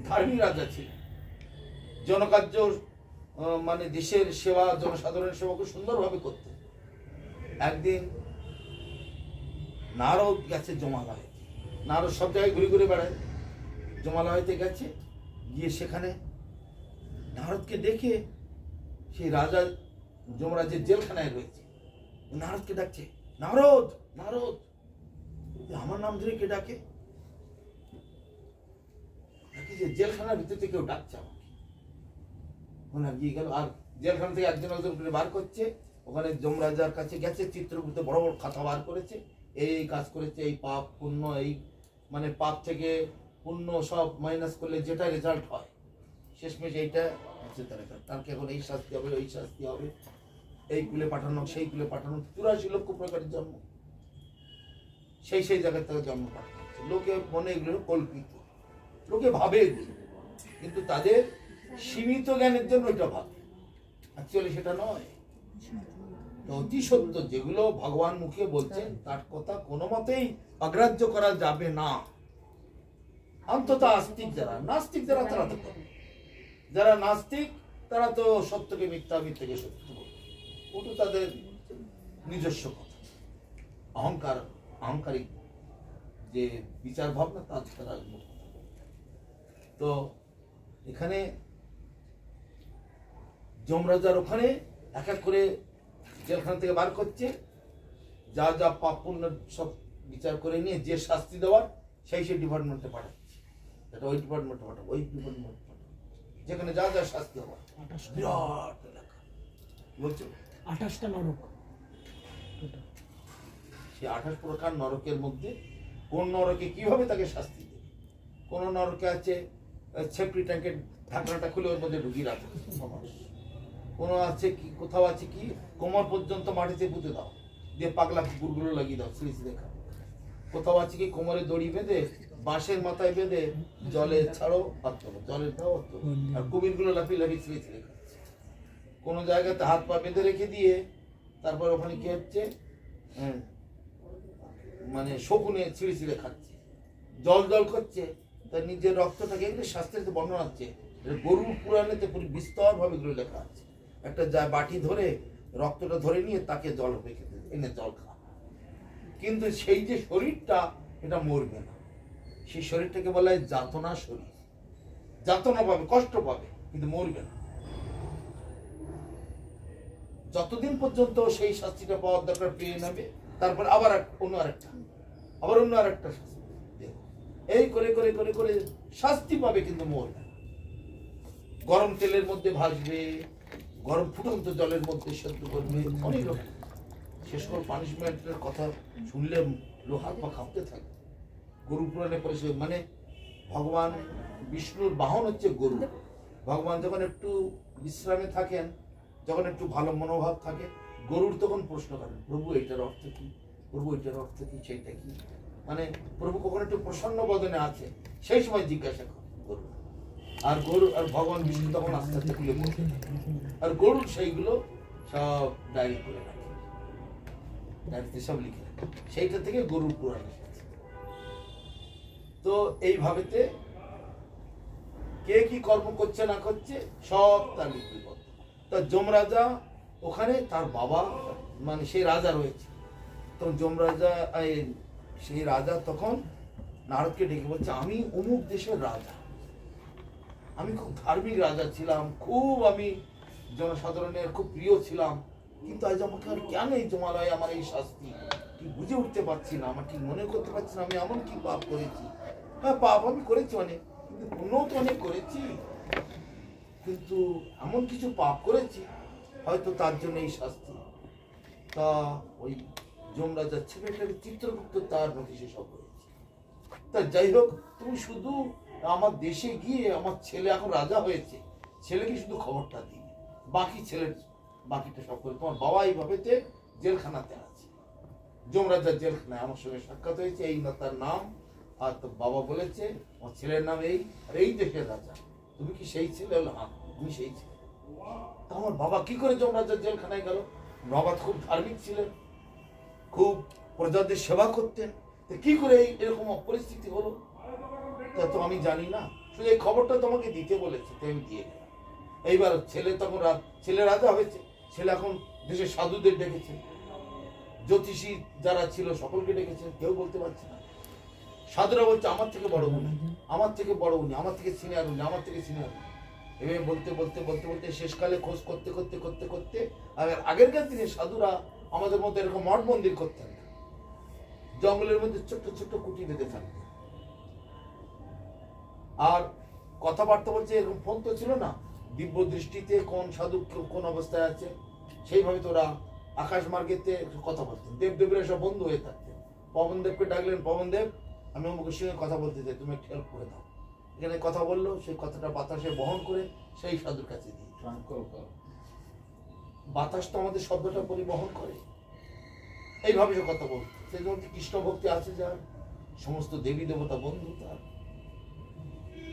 ধার্মিক রাজা ছিলেন। জনকার্য মানে দেশের সেবা, জনসাধারণের সেবা খুব সুন্দরভাবে করতেন। একদিন নারদ গেছে জমালয়ে। নারদ সব জায়গায় ঘুরে ঘুরে বেড়ায়। জমালয়তে গেছে, গিয়ে সেখানে নারদকে দেখে সেই রাজা যমরাজের জেলখানায় রয়েছে। নারদকে ডাকছে, নারদ নারদ। আমার নাম ধরে কে ডাকে? যে জেলখানার ভিতর থেকে কেউ ডাকছে আমাকে। ওনার গিয়ে গেল, আর জেলখানা থেকে একজন একজন করে বার করছে। ওখানে যমরাজার কাছে গেছে, চিত্রগুপ্ত বড় বড় খাতা বার করেছে, এই কাজ করেছে, এই পাপ পুণ্য, এই মানে পাপ থেকে পুণ্য সব মাইনাস করলে যেটা রেজাল্ট হয়, শেষমেশ এইটা হচ্ছে তার রেজাল্ট। তাকে এখন এই শাস্তি হবে, ওই শাস্তি হবে, এই কুলে পাঠানো, সেই কুলে পাঠানো। 84 লক্ষ প্রকারের জন্ম, সেই সেই জায়গায় তাকে জন্ম পাঠানো। লোকে মনে এগুলো কল্পিত, লোকে ভাবে এগুলো, কিন্তু তাদের সীমিত জ্ঞানের জন্য এটা ভাবে, অ্যাকচুয়ালি সেটা নয়। তো অতি সত্য যেগুলো ভগবান মুখে বলছেন তার কথা কোনো মতেই অগ্রাহ্য করা যাবে না। অন্তত আস্তিক যারা, নাস্তিক যারা তারা তো করে। যারা নাস্তিক তারা তো সত্যকে মিথ্যা, মিথ্যাকে সত্য, ওটা তাদের নিজস্ব কথা। অহংকারিক যে বিচার ভাবনা তারা। তো এখানে যমরাজার ওখানে এক এক করে জেলখানা থেকে বার করছে, যা যা পাপ পুণ্য সব বিচার করে নিয়ে যে শাস্তি দেওয়ার সেই সেই ডিপার্টমেন্টে পাঠাচ্ছে। এটা ওই ডিপার্টমেন্টে পাঠাবো, ওই ডিপার্টমেন্টে পাঠাবো, যেখানে যা যা শাস্তি হওয়ার। বিরাট এলাকা বলছো 28টা নরক। সেই 28 প্রকার নরকের মধ্যে কোন নরকে কিভাবে তাকে শাস্তি দেবে? কোন নরকে আছে সেফটি ট্যাঙ্কের ঢাকনাটা খুলে ওর মধ্যে ঢুকিয়ে রাখে মানুষ। কোনো আছে কি, কোথাও আছে কি কোমর পর্যন্ত মাটিতে পুঁতে দাও, দিয়ে পাগলা কুকুরগুলো লাগিয়ে দাও, সিরিজ দেখা। কোথাও আছে কি কোমরে দড়ি বেঁধে বাঁশের মাথায় বেঁধে জলে ছাড়ো, জলের দাও, আর কুমিরগুলো লাফিয়ে লাফিয়ে ছিঁড়ে ছিঁড়ে খাচ্ছে। কোনো জায়গাতে হাত পা বেঁধে রেখে দিয়ে তারপর ওখানে কি হচ্ছে, মানে শকুনে ছিঁড়ে ছিঁড়ে খাচ্ছে, জল জল করছে, তার নিজের রক্তটাকে। এগুলো শাস্ত্রের বর্ণনা আছে, গরুর পুরাণেতে পুরো বিস্তর ভাবে এগুলো লেখা আছে। একটা যা বাটি ধরে রক্তটা ধরে নিয়ে তাকে জল রেখে দেবে, এনে জল খা। কিন্তু সেই যে শরীরটা, এটা মরবে না। সেই শরীরটাকে বলা হয় যাতনা শরীর। যাতনা পাবে, কষ্ট পাবে, কিন্তু মরবে না। যতদিন পর্যন্ত সেই শাস্তিটা পাওয়ার দরকার পেয়ে নেবে, তারপর আবার অন্য আরেকটা শাস্তি, এই করে করে করে করে শাস্তি পাবে, কিন্তু মরবে। গরম তেলের মধ্যে ভাজবে, গরম ফুটন্ত জলের মধ্যে সেদ্ধ করবে, অনেক রকম। শেষ করে পানিশমেন্টের কথা শুনলে লোহার পা কাঁপতে থাকে। গরু পুরাণে পরে মানে ভগবান বিষ্ণুর বাহন হচ্ছে গরু। ভগবান যখন একটু বিশ্রামে থাকেন, যখন একটু ভালো মনোভাব থাকে, গরুর তখন প্রশ্ন করেন, প্রভু এইটার অর্থ কি, প্রভু এইটার অর্থ কি, সেইটা কি। মানে প্রভু কখন একটু প্রসন্ন বদনে আছে, সেই সময় জিজ্ঞাসা করেন গরু। আর গরু আর ভগবান বিষ্ণু তখন আস্তে আস্তে খুলে বলতে, আর গরুর সেইগুলো সব ডায়েরি করে রাখে, ডায়েরিতে সব লিখে রাখে। সেইটা থেকে গরুর পুরাণ এসেছে। তো এইভাবেতে কে কি কর্ম করছে না করছে সব তার লিপিবদ্ধ। তা যমরাজা ওখানে তার বাবা, মানে সেই রাজা রয়েছে। তখন যমরাজা, সেই রাজা তখন নারদকে ডেকে বলছে, আমি অমুক দেশের রাজা, আমি খুব ধার্মিক রাজা ছিলাম, খুব আমি জনসাধারণের খুব প্রিয় ছিলাম, কিন্তু আজ আমাকে আর কেন এই জমালয়ে আমার এই শাস্তি, কি বুঝে উঠতে পারছি না, আমার ঠিক মনে করতে পারছি না আমি এমন কি পাপ করেছি। হ্যাঁ, পাপ আমি করেছি অনেক, কিন্তু পুণ্য তো অনেক করেছি, কিন্তু এমন কিছু পাপ করেছি হয়তো তার জন্য এই শাস্তি। তা ওই যমরাজার ছেলেটাকে চিত্রগুপ্ত তার নোটিশে সব হয়েছে। তা যাই হোক, তুমি শুধু আমার দেশে গিয়ে আমার ছেলে এখন রাজা হয়েছে, ছেলেকে শুধু খবরটা দিই, বাকি ছেলের বাকিটা সব করে। তোমার বাবা এইভাবেতে জেলখানাতে আছে, যমরাজার জেলখানায় আমার সঙ্গে সাক্ষাৎ হয়েছে, এই না তার নাম, আর তো বাবা বলেছে আমার ছেলের নাম এই, আর এই দেশের রাজা, তুমি কি সেই ছেলে? হলো হ্যাঁ, তুমি সেই ছেলে। তা আমার বাবা কি করে যমরাজার জেলখানায় গেল? বাবা খুব ধার্মিক ছিলেন, খুব প্রজাদের সেবা করতেন, কি করে এরকম পরিস্থিতি হলো তা তো আমি জানি না। শুধু এই খবরটা তোমাকে দিতে বলেছে, তুমি দিয়ে গেলাম। এইবার ছেলে তখন ছেলে রাজা হয়েছে, ছেলে এখন দেশের সাধুদের ডেকেছে, জ্যোতিষী যারা ছিল সকলকে ডেকেছে, কেউ বলতে পারছে না। সাধুরা বলছে আমার থেকে বড় উনি, আমার থেকে বড় উনি, আমার থেকে সিনিয়র উনি, আমার থেকে সিনিয়র উনি। এভাবে বলতে বলতে বলতে বলতে শেষকালে খোঁজ করতে করতে করতে করতে আর আগেরকার দিনে সাধুরা আমাদের মতো এরকম মঠ মন্দির করতেন না, জঙ্গলের মধ্যে ছোট্ট ছোট্ট কুটি বেঁধে থাকতেন। আর কথাবার্তা বলছে, এরকম ফোন তো ছিল না, দিব্য দৃষ্টিতে কোন সাধু কোন অবস্থায় আছে সেইভাবে তোরা আকাশ মার্গেতে কথা বলতেন। দেবদেবীরা সব বন্ধু হয়ে থাকতেন। পবনদেবকে ডাকলেন, পবনদেব আমি অমুকের সঙ্গে কথা বলতে চাই, তুমি একটু হেল্প করে দাও। এখানে কথা বললো, সেই কথাটা বাতাসে বহন করে সেই সাধুর কাছে দিয়ে। বাতাস তো আমাদের শব্দটা পরিবহন করে, এইভাবে সে কথা বলতো। সেই জন্য কৃষ্ণ ভক্তি আছে যার, সমস্ত দেবী দেবতা বন্ধু তার।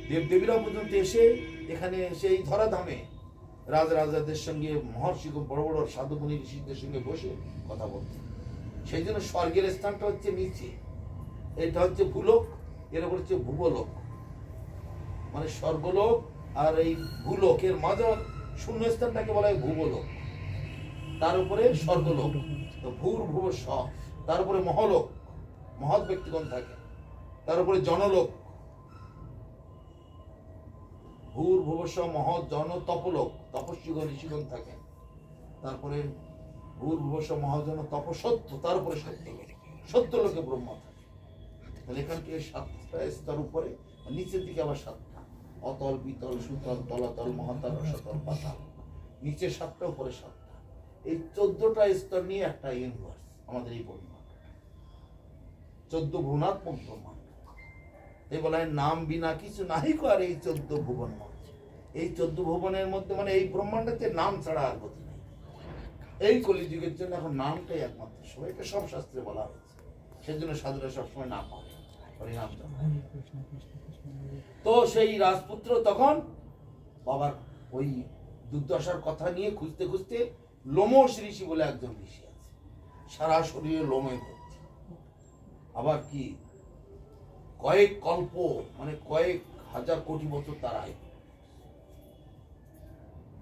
দেবদেবীরা পর্যন্ত এসে এখানে সেই ধরাধামে রাজাদের সঙ্গে, মহর্ষি বড় বড় সাধু মুনি ঋষিদের সঙ্গে বসে কথা বলতেন। সেই জন্য স্বর্গের স্থানটা হচ্ছে নিচে, এটা হচ্ছে ভূলোক, এর উপর হচ্ছে ভূগোলোক, মানে স্বর্গলোক আর এই ভূলোকের মাঝে শূন্য স্থানটাকে বলা হয় ভূগোলোক, তার উপরে স্বর্গলোক, ভূর ভুব স, তার উপরে মহলোক, মহৎ ব্যক্তিগণ থাকে, তার উপরে জনলোক, ভূর ভুবস্ব মহৎ জন তপলোক, তপস্বীগণ ঋষিগণ থাকে, তারপরে ভূর ভুবস্ব মহাজন তপসত্য, তার উপরে সত্য লোকে ব্রহ্মা থাকে। তাহলে এখান থেকে 7টা স্তর উপরে, নিচের দিকে আবার 7টা, অতল বিতল সুতল তলাতল মহাতল রসাতল পাতাল, নিচে 7টা উপরে 7টা, এই 14টা স্তর নিয়ে একটা ইউনিভার্স আমাদের এই ব্রহ্মাণ্ড, 14 ভুবনাত্মক ব্রহ্মাণ্ড। এই বলা হয় নাম বিনা কিছু নাই আর এই 14 ভুবন মধ্যে, এই 14 ভুবনের মধ্যে মানে এই ব্রহ্মাণ্ডতে নাম ছাড়া আর গতি নেই। এই কলিযুগের জন্য এখন নামটাই একমাত্র সবাইকে, সব শাস্ত্রে বলা হয়েছে। সেজন্য সাধুরা সবসময় নাম পাবে, হরিনাম। তো সেই রাজপুত্র তখন বাবার ওই দুর্দশার কথা নিয়ে খুঁজতে খুঁজতে, লোমশ ঋষি বলে একজন ঋষি আছে, সারা শরীরে লোমে ভর্তি, আবার কি কয়েক কল্প মানে কয়েক হাজার কোটি বছর তার আয়ু,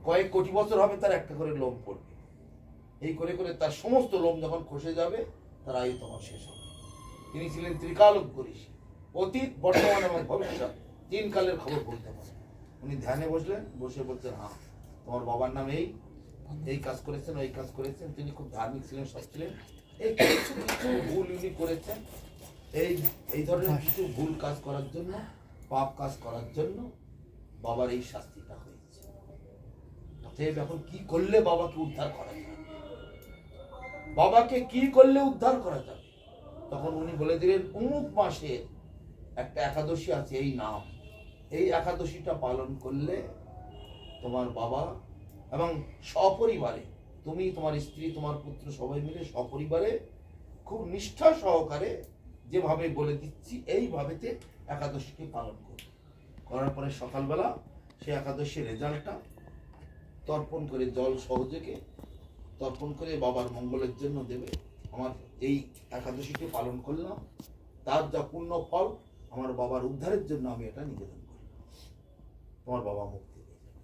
কয়েক কোটি বছর হবে তার একটা করে লোম পড়বে। এই করে করে তার সমস্ত লোম যখন খসে যাবে তার আয়ু তখন শেষ হবে। তিনি ছিলেন ত্রিকালজ্ঞ ঋষি, অতীত বর্তমান এবং ভবিষ্যৎ 3 কালের খবর বলতে পারেন। উনি ধ্যানে বসলেন, বসে বলছেন হ্যাঁ তোমার বাবার নাম এই কাজ করেছেন, ওই কাজ করেছেন। তিনি খুব ধার্মিক ছিলেন, সব ছিলেন। এই কিছু কিছু ভুল উনি করেছেন, এই ধরনের কিছু ভুল কাজ করার জন্য, পাপ কাজ করার জন্য বাবার এই শাস্তিটা হয়েছে। এখন কি করলে বাবাকে উদ্ধার করা যাবে, বাবাকে কি করলে উদ্ধার করা যাবে? তখন উনি বলে দিলেন অমুক মাসে একটা একাদশী আছে, এই নাম, এই একাদশীটা পালন করলে তোমার বাবা এবং সপরিবারে, তুমি তোমার স্ত্রী তোমার পুত্র সবাই মিলে সপরিবারে খুব নিষ্ঠা সহকারে যেভাবে বলে দিচ্ছি এইভাবেতে একাদশীকে পালন করবে। করার পরে সকালবেলা সে একাদশীর রেজাল্টটা তর্পণ করে, জল সহযোগে তর্পণ করে বাবার মঙ্গলের জন্য দেবে। আমার এই একাদশীকে পালন করলাম, তার যা পূর্ণ ফল আমার বাবার উদ্ধারের জন্য আমি এটা নিবেদন করলাম, তোমার বাবা মুক্তি পেয়ে যাবে।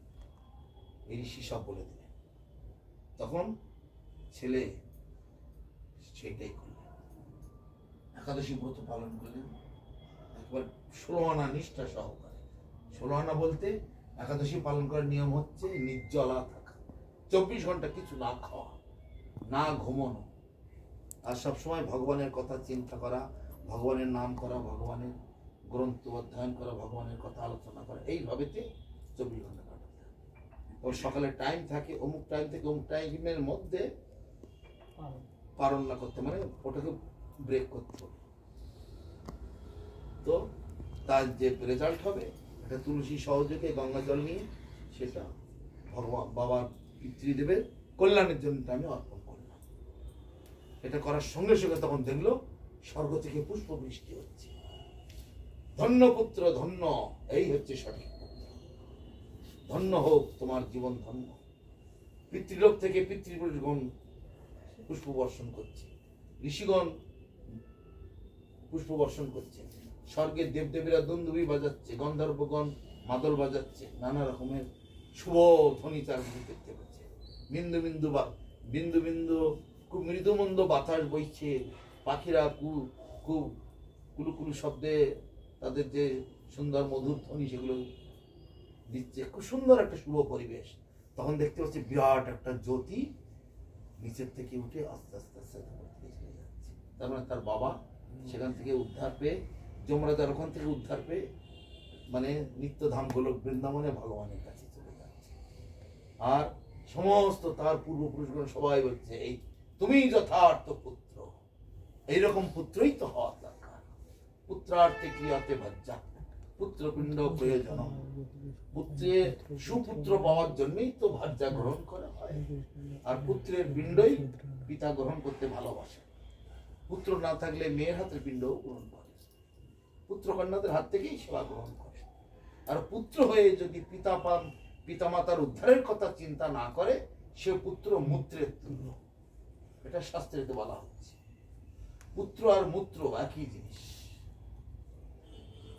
এই ঋষি সব বলে দিলেন। তখন ছেলে সেইটাই করলেন, একাদশী ব্রত পালন করলেন একবার 16 আনা নিষ্ঠা সহকারে। 16 আনা বলতে একাদশী পালন করার নিয়ম হচ্ছে নির্জলা থাকা, 24 ঘন্টা কিছু না খাওয়া, না ঘুমানো, আর সবসময় ভগবানের কথা চিন্তা করা, ভগবানের নাম করা, ভগবানের গ্রন্থ অধ্যয়ন করা, ভগবানের কথা আলোচনা করা, এইভাবেতে 24 ঘন্টা কাটাতে হবে। ওর সকালে টাইম থাকে, অমুক টাইম থেকে অমুক টাইমের মধ্যে পালন না করতে, মানে ওটাকে ব্রেক করতে হবে। তো তার যে রেজাল্ট হবে এটা তুলসী সহযোগে গঙ্গা জল নিয়ে সেটা ভগবান বাবার পিতৃদেবের কল্যাণের জন্য আমি অর্পণ করলাম। এটা করার সঙ্গে সঙ্গে তখন দেখলো স্বর্গ থেকে পুষ্প বৃষ্টি হচ্ছে, ধন্য পুত্র ধন্য, এই হচ্ছে সঠিক পুত্র, ধন্য হোক তোমার জীবন ধন্য। পিতৃলোক থেকে পিতৃগণ পুষ্প বর্ষণ করছে, ঋষিগণ পুষ্প বর্ষণ করছে, স্বর্গের দেবদেবীরা দুন্দুবি বাজাচ্ছে, গন্ধর্বগণ মাদল বাজাচ্ছে, নানা রকমের শুভ ধ্বনি তার মধ্যে দেখতে পাচ্ছে। বিন্দু বিন্দু বিন্দু বিন্দু খুব মৃদুমন্দ বাতাস বইছে, পাখিরা কুলুকুলু শব্দে তাদের যে সুন্দর মধুর ধ্বনি সেগুলো দিচ্ছে, খুব সুন্দর একটা শুভ পরিবেশ। তখন দেখতে পাচ্ছি বিরাট একটা জ্যোতি নিচের থেকে উঠে আস্তে আস্তে আস্তে চলে যাচ্ছে। তার মানে তার বাবা সেখান থেকে উদ্ধার পেয়ে, যমরাজার ওখান থেকে উদ্ধার পেয়ে মানে নিত্যধাম গোলক বৃন্দাবনে ভগবানের কাছে চলে যাচ্ছে। আর সমস্ত তার পূর্বপুরুষগণ সবাই বলছে, এই তুমি যথার্থ পুত্র, এইরকম পুত্রই তো হওয়ার দরকার। পুত্রার্থে ক্রিয়াতে ভাজ্যা, পুত্রপিণ্ড প্রয়োজন। পুত্রের সুপুত্র পাওয়ার জন্যই তো ভাজ্যা গ্রহণ করা হয়, আর পুত্রের পিণ্ডই পিতা গ্রহণ করতে ভালোবাসে। পুত্র না থাকলে মেয়ের হাতের পিণ্ড গ্রহণ করে, পুত্র কন্যাদের হাত থেকেই সেবা গ্রহণ করে। আর পুত্র হয়ে যদি পিতামাতার উদ্ধারের কথা চিন্তা না করে, সে পুত্র মূত্রের তুল্য। এটা শাস্ত্রেতে বলা হচ্ছে। পুত্র আর মূত্র একই জিনিস।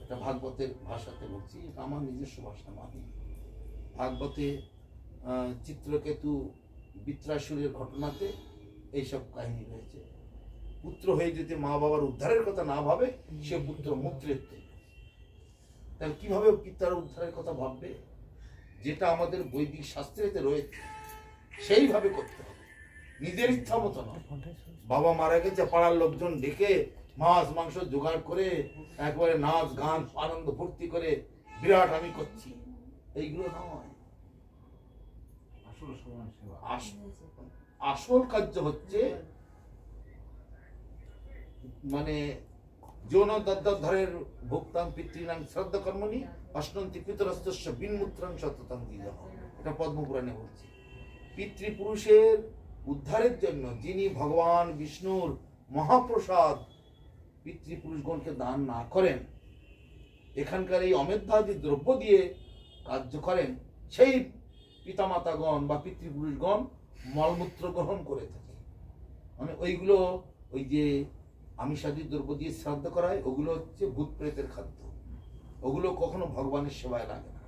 এটা ভাগবতের ভাষাতে বলছি, আমার নিজস্ব ভাষা নয়। ভাগবতে চিত্রকেতু বৃত্রাসুরের ঘটনাতে এইসব কাহিনী রয়েছে। পুত্র হয়ে যদি মা বাবার উদ্ধারের কথা না ভাবে, সে পুত্র মূত্রের তুল্য। তাহলে কিভাবে পিতার উদ্ধারের কথা ভাববে? যেটা আমাদের বৈদিক শাস্ত্রেতে রয়েছে সেইভাবে করতে হবে, নিজের ইচ্ছা মতো নয়। বাবা মারা গেছে, পাড়ার লোকজন ডেকে মাছ মাংস জোগাড় করে একবারে নাচ গান আনন্দ ফুর্তি করে বিরাট আমি করছি, এইগুলো নয়। আসল কার্য হচ্ছে মানে যৌন দদ্দধরের ভোক্তাং পিতৃনাং শ্রদ্ধা কর্মণি অশ্নন্তি পিতরস্তস্য বিন্মূত্রাং সততাং দ্বিজঃ। এটা পদ্মপুরাণে বলছে। পিতৃপুরুষের উদ্ধারের জন্য যিনি ভগবান বিষ্ণুর মহাপ্রসাদ পিতৃপুরুষগণকে দান না করেন, এখানকার এই অমেধ্যাদি দ্রব্য দিয়ে কার্য করেন, সেই পিতামাতাগণ বা পিতৃপুরুষগণ মলমূত্র গ্রহণ করে থাকে। মানে ওইগুলো ওই যে আমিষাদি দ্রব্য দিয়ে শ্রাদ্ধ করায়, ওগুলো হচ্ছে ভূত প্রেতের খাদ্য। ওগুলো কখনো ভগবানের সেবায় লাগে না।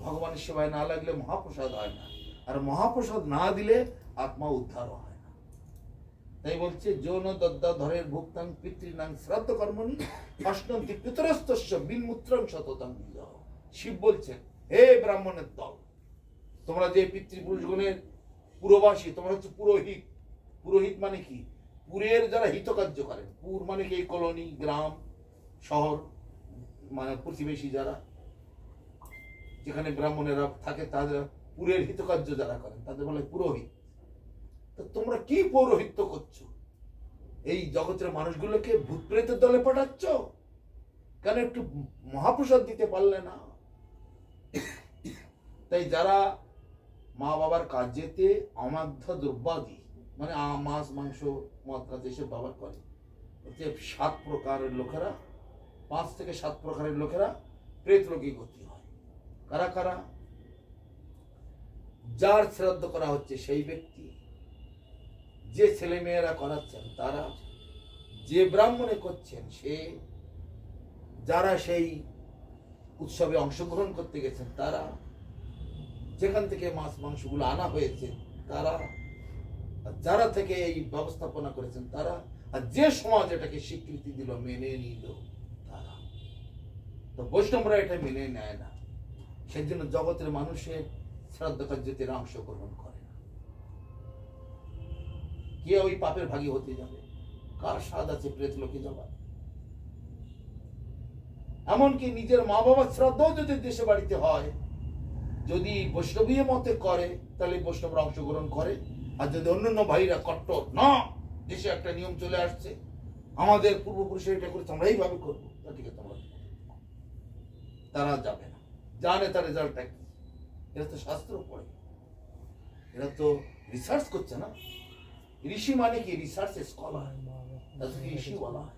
ভগবানের সেবায় না লাগলে মহাপ্রসাদ হয় না, আর মহাপ্রসাদ না দিলে আত্মা উদ্ধার হয় না। তাই বলছে যৌন দদ্দাধরের ভুক্তাং পিতৃনাং শ্রাদ্ধ কর্মণি অশ্নন্তি পিতরস্তস্য বিন্মূত্রাং সততাং দ্বিজঃ। শিব বলছেন, হে ব্রাহ্মণের দল, তোমরা যে পিতৃপুরুষগণের পুরবাসী, তোমরা হচ্ছে পুরোহিত। পুরোহিত মানে কি? পুরের যারা হিতকার্য করেন। পুর মানে কি? কলোনি, গ্রাম, শহর, মানে প্রতিবেশী যারা, যেখানে ব্রাহ্মণেরা থাকে, তাদের পুরের হিতকার্য যারা করেন তাদের বলে পুরোহিত। তো তোমরা কি পৌরোহিত্য করছো? এই জগতের মানুষগুলোকে ভূত প্রেতের দলে পাঠাচ্ছ কেন? একটু মহাপ্রসাদ দিতে পারলে না? তাই যারা মা বাবার কার্যেতে অমাধ্য দ্রব্যাদি মানে মাছ মাংস মদ এসব ব্যবহার করে, 7 প্রকারের লোকেরা, 5 থেকে 7 প্রকারের লোকেরা প্রেত লোকে গতি হয়। কারা কারা? যার শ্রাদ্ধ করা হচ্ছে সেই ব্যক্তি, যে ছেলে মেয়েরা করাচ্ছেন তারা, যে ব্রাহ্মণে করছেন সে, যারা সেই উৎসবে অংশগ্রহণ করতে গেছেন তারা, যেখান থেকে মাছ মাংসগুলো আনা হয়েছে তারা, যারা থেকে এই ব্যবস্থাপনা করেছেন তারা, আর যে সমাজ এটাকে স্বীকৃতি দিল, মেনে নিল তারা। তো বৈষ্ণবরা এটা মেনে নেয় না, সেই জন্য জগতের মানুষের শ্রাদ্ধ কার্যতে অংশগ্রহণ করে না। কে ওই পাপের ভাগী হতে যাবে? কার স্বাদ আছে প্রেত লোকে যাবার? এমনকি নিজের মা বাবার শ্রাদ্ধও যদি দেশে বাড়িতে হয়, যদি বৈষ্ণবীয় মতে করে তাহলে বৈষ্ণবরা অংশগ্রহণ করে। আর যদি অন্যান্য ভাইরা কট্টর, না দেশে একটা নিয়ম চলে আসছে, আমাদের পূর্বপুরুষের এটা করেছে, আমরা এইভাবে করবো, তা ঠিক আছে, তারা যাবে না। জানে তার রেজাল্টটা কি? এরা তো শাস্ত্র পড়ে, এরা তো রিসার্চ করছে না। ঋষি মানে কি? রিসার্চ স্কলার, তাদেরকে ঋষি বলা হয়।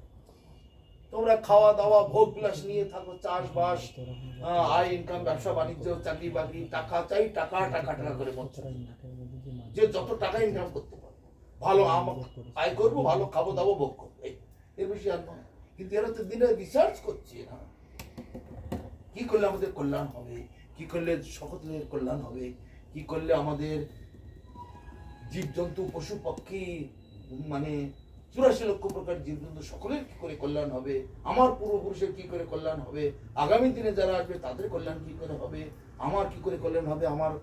তোমরা খাওয়া দাওয়া ভোগ বিলাস নিয়ে থাকো, চাষবাস, আয় ইনকাম, ব্যবসা বাণিজ্য, চাকরি বাকরি, টাকা চাই, টাকা টাকা টাকা করে বলছে। যে যত টাকা ইনকাম করতে পারবো, ভালো আয় করবো, ভালো খাবো দাবো, ভোগ করবো, এর বেশি আর নয়। কিন্তু এরা তো দিনে রিসার্চ করছে না। কি করলে আমাদের কল্যাণ হবে, কি করলে সকলের কল্যাণ হবে, কি করলে আমাদের জীবজন্তু পশু পক্ষী মানে 84 লক্ষ প্রকার জীবজন্তু সকলের কি করে কল্যাণ হবে, আমার পূর্বপুরুষের কি করে কল্যাণ হবে, আগামী দিনে যারা আসবে তাদের কল্যাণ কি করে হবে, আমার কি করে কল্যাণ হবে, আমার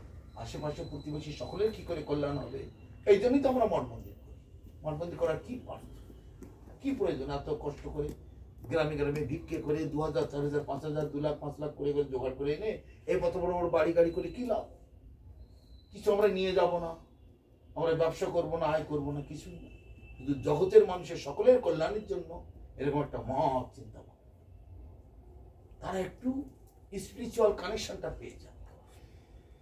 আশেপাশে প্রতিবেশী সকলের কি করে কল্যাণ হবে। এই জন্যই তো আমরা মঠ মন্দির করি। মঠ মন্দির করার কি কি প্রয়োজন এত কষ্ট করে গ্রামে গ্রামে ভিক্ষে করে 2000, 4000, 5000, 2 লাখ 5 লাখ করে জোগাড় করে এনে এই কত বড় বড় বাড়ি গাড়ি করে কি লাভ? কিছু আমরা নিয়ে যাব না, আমরা ব্যবসা করব না, আয় করব না, কিছু না। কিন্তু জগতের মানুষের সকলের কল্যাণের জন্য এরকম একটা মহৎ চিন্তা ভাবনা, তারা একটু স্পিরিচুয়াল কানেকশনটা পেয়ে যান,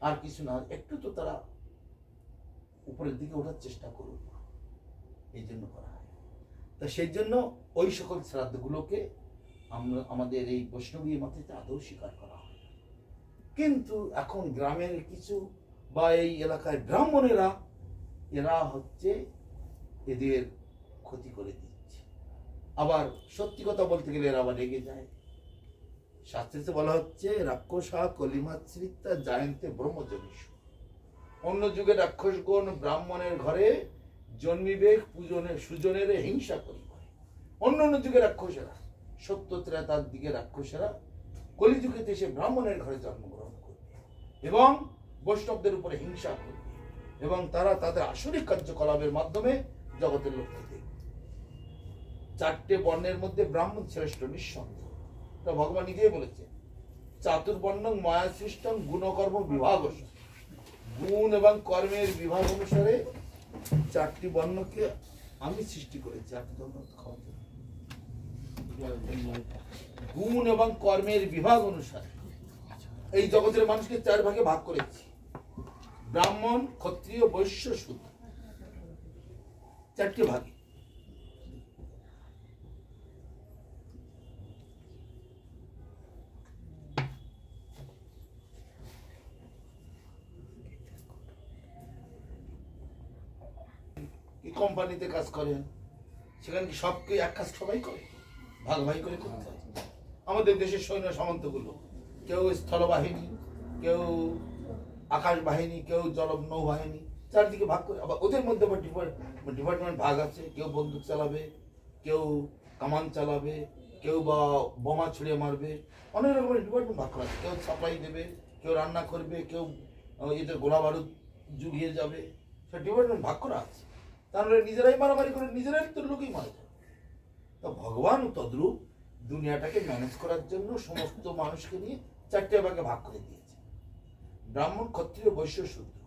আর কিছু না, একটু তো তারা উপরের দিকে ওঠার চেষ্টা করুন, এই জন্য করা হয়। তা সেই জন্য ওই সকল শ্রাদ্ধগুলোকে আমরা আমাদের এই বৈষ্ণবী মতে আদৌ স্বীকার করা হয়। কিন্তু এখন গ্রামের কিছু বা এই এলাকায় ব্রাহ্মণেরা এরা হচ্ছে এদের ক্ষতি করে দিচ্ছে। আবার সত্যি কথা বলতে গেলে এরা আবার রেগে যায়। শাস্ত্রে বলা হচ্ছে রাক্ষসা কলিমাশ্রিতা জায়ন্তে ব্রহ্মজনীষু। অন্য যুগে রাক্ষসগণ ব্রাহ্মণের ঘরে জন্মিবে সুজনের হিংসা করি করে। অন্য যুগে রাক্ষসেরা, সত্য ত্রেতার দিকে রাক্ষসেরা কলিযুগে এসে ব্রাহ্মণের ঘরে জন্মগ্রহণ করবে এবং বৈষ্ণবদের উপরে হিংসা করবে এবং তারা তাদের আসরিক কার্যকলাপের মাধ্যমে জগতের লোককে দেখবে। 4টে বর্ণের মধ্যে ব্রাহ্মণ শ্রেষ্ঠ নিঃসন্দেহ, এটা ভগবান নিজেই বলেছেন। চাতুর্বর্ণং মায়া সৃষ্টং গুণকর্ম বিভাগ, গুণ এবং কর্মের বিভাগ অনুসারে 4টি বর্ণকে আমি সৃষ্টি করেছি। গুণ এবং কর্মের বিভাগ অনুসারে এই জগতের মানুষকে 4 ভাগে ভাগ করেছি। ব্রাহ্মণ, ক্ষত্রিয়, বৈশ্য, শূদ্র, 4টি ভাগে। কোম্পানিতে কাজ করেন, সেখানে কি সবকে এক কাজ সবাই করে? ভাগ ভাগ করে করতে হয়। আমাদের দেশের সৈন্য সামন্তগুলো, কেউ স্থলবাহিনী, কেউ আকাশ বাহিনী, কেউ নৌবাহিনী, চারদিকে ভাগ করে। আবার ওদের মধ্যে ডিপার্টমেন্ট ভাগ আছে। কেউ বন্দুক চালাবে, কেউ কামান চালাবে, কেউ বা বোমা ছুড়ে মারবে, অনেক রকমের ডিপার্টমেন্ট ভাগ করা আছে। কেউ সাপ্লাই দেবে, কেউ রান্না করবে, কেউ এদের গোলা বারুদ জুগিয়ে যাবে, সব ডিপার্টমেন্ট ভাগ করা আছে। তাহলে নিজেরাই মারামারি করে নিজেরাই তো লোকই মারা যায়। তো ভগবান তদ্রূপ দুনিয়াটাকে ম্যানেজ করার জন্য সমস্ত মানুষকে নিয়ে 4টে ভাগে ভাগ করে দিয়েছে, ব্রাহ্মণ, ক্ষত্রিয়, বৈশ্য, শূদ্র।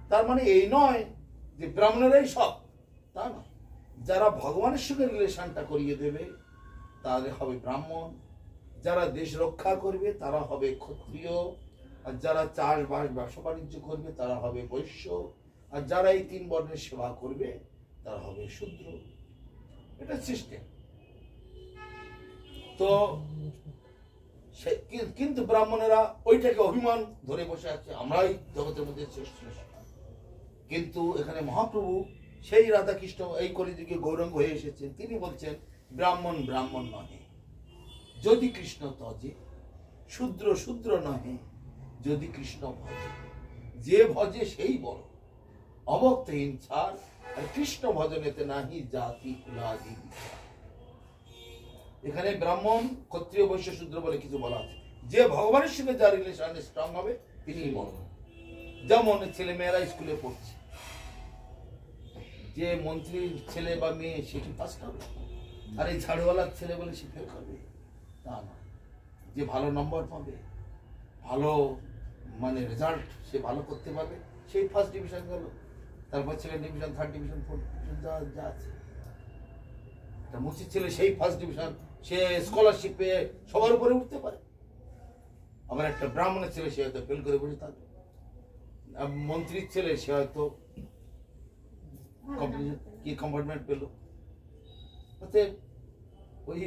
তার মানে এই নয় যে ব্রাহ্মণেরাই সব, তা নয়। যারা ভগবানের সঙ্গে রিলেশনটা করিয়ে দেবে তাহলে হবে ব্রাহ্মণ, যারা দেশ রক্ষা করবে তারা হবে ক্ষত্রিয়, আর যারা চাষবাস ব্যবসা বাণিজ্য করবে তারা হবে বৈশ্য, আর যারা এই 3 বর্ণের সেবা করবে তারা হবে শূদ্র। এটা সিস্টেম। তো কিন্তু ব্রাহ্মণেরা ওইটাকে অভিমান ধরে বসে আছে, আমরাই জগতের মধ্যে শ্রেষ্ঠ। কিন্তু এখানে মহাপ্রভু সেই রাধাকৃষ্ণ এই কলিযুগে গৌরাঙ্গ হয়ে এসেছেন, তিনি বলছেন ব্রাহ্মণ ব্রাহ্মণ নহে যদি কৃষ্ণ তজে, শূদ্র শূদ্র নহে যদি কৃষ্ণ ভজে। যে ভজে সেই বড়, অভক্তহীন ছাড়, আর কৃষ্ণ ভজনেতে নাহি জাতি কুলাদি। এখানে ব্রাহ্মণ, ক্ষত্রিয়, বৈশ্য, শূদ্র বলে কিছু বলা আছে। যে ভগবানের সঙ্গে যার রিলেশন স্ট্রং হবে তিনি বড়। যেমন ছেলে মেয়েরা স্কুলে পড়ছে, যে মন্ত্রীর ছেলে বা মেয়ে সে কি পাস করবে, আর এই ঝাড়ুওয়ালার ছেলে বলে সে ফেল করবে, তা না। যে ভালো নম্বর পাবে, ভালো মানে রেজাল্ট সে ভালো করতে পারবে, সেই ফার্স্ট ডিভিশন গেল, তারপর second division, third division, fourth division, যা আছে। একটা মুচির ছেলে সেই ফার্স্ট ডিভিশন, সে স্কলারশিপ পেয়ে সবার উপরে উঠতে পারে। আবার একটা ব্রাহ্মণের ছেলে সে হয়তো ফেল করে বসে থাকবে, মন্ত্রীর ছেলে সে হয়তো কি কম্পার্টমেন্ট পেল। ওই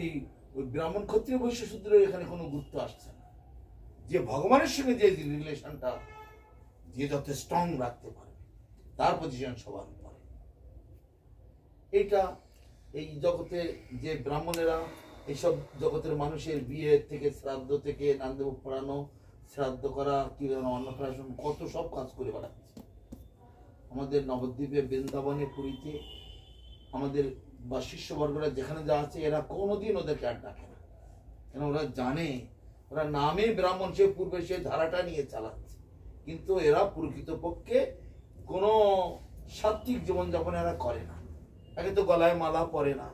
ব্রাহ্মণ, ক্ষত্রিয়, বৈশ্য, শূদ্রের এখানে কোনো গুরুত্ব আসছে না। যে ভগবানের সঙ্গে যে রিলেশনটা যে যত স্ট্রং রাখতে পারবে তার পজিশন সবার উপরে। এইটা এই জগতে যে ব্রাহ্মণেরা এইসব জগতের মানুষের বিয়ে থেকে, শ্রাদ্ধ থেকে, নামদেব পড়ানো, শ্রাদ্ধ করা, কি অন্নপ্রাশন, কত সব কাজ করে বেড়াচ্ছে। আমাদের নবদ্বীপে, বৃন্দাবনে, পুরীতে আমাদের বা শিষ্যবর্গরা যেখানে যা আছে, এরা কোনোদিন ওদেরকে আর ডাকে না, কেন ওরা জানে ওরা নামে ব্রাহ্মণ, সে পূর্বে সে ধারাটা নিয়ে চালাচ্ছে, কিন্তু এরা প্রকৃতপক্ষে কোনো সাত্বিক জীবনযাপন এরা করে না। একে তো গলায় মালা পরে না,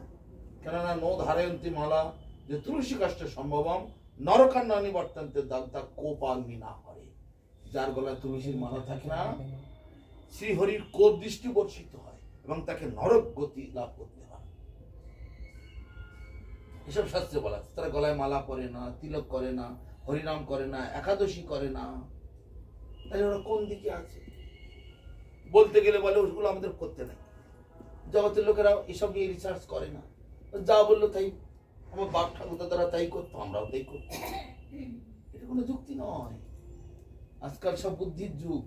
কেননা নো ধারয়ন্তী মালা যে তুলসী কাষ্ঠ সম্ভবম নরকান্ন নিবর্তন্তে দান্তা কোপাগ্নি না করে। যার গলায় তুলসীর মালা থাকে না, শ্রীহরির কোপ দৃষ্টি বর্ষিত হয় এবং তাকে নরক গতি লাভ করতে হয়। এসব শাস্ত্রে বলা আছে। তারা গলায় মালা পরে না, তিলক করে না, হরিনাম করে না, একাদশী করে না। তাহলে ওরা কোন দিকে আছে? বলতে গেলে বলে ওগুলো আমাদের করতে নাই। জগতের লোকেরা এসব নিয়ে রিসার্চ করে না, যা বললো তাই। আমার বাপ ঠাকুরদা তারা তাই করতো, আমরাও তাই করতাম। এটা কোনো যুক্তি নয়। আজকাল সব বুদ্ধির যুগ,